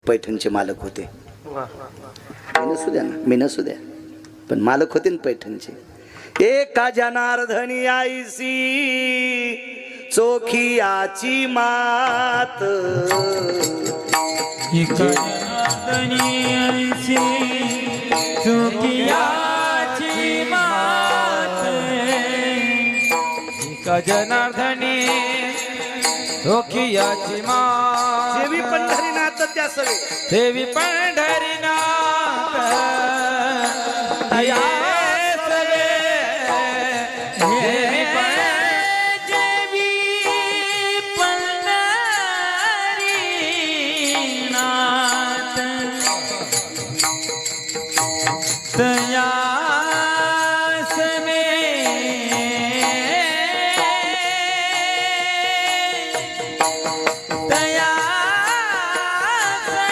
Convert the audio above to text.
पैठणचे मालक होते. मी नसू द्या ना, मी नसू द्या, पण मालक होते ना पैठणचे. एका जनार्दनी आईसी चोखियाची मात, एका जनार्दनी आईसी चोखियाची मात, एका जनार्दनी चोखियाची मात. देवी पंढरीनाथ त्या सवे, देवी पंढरीनाथ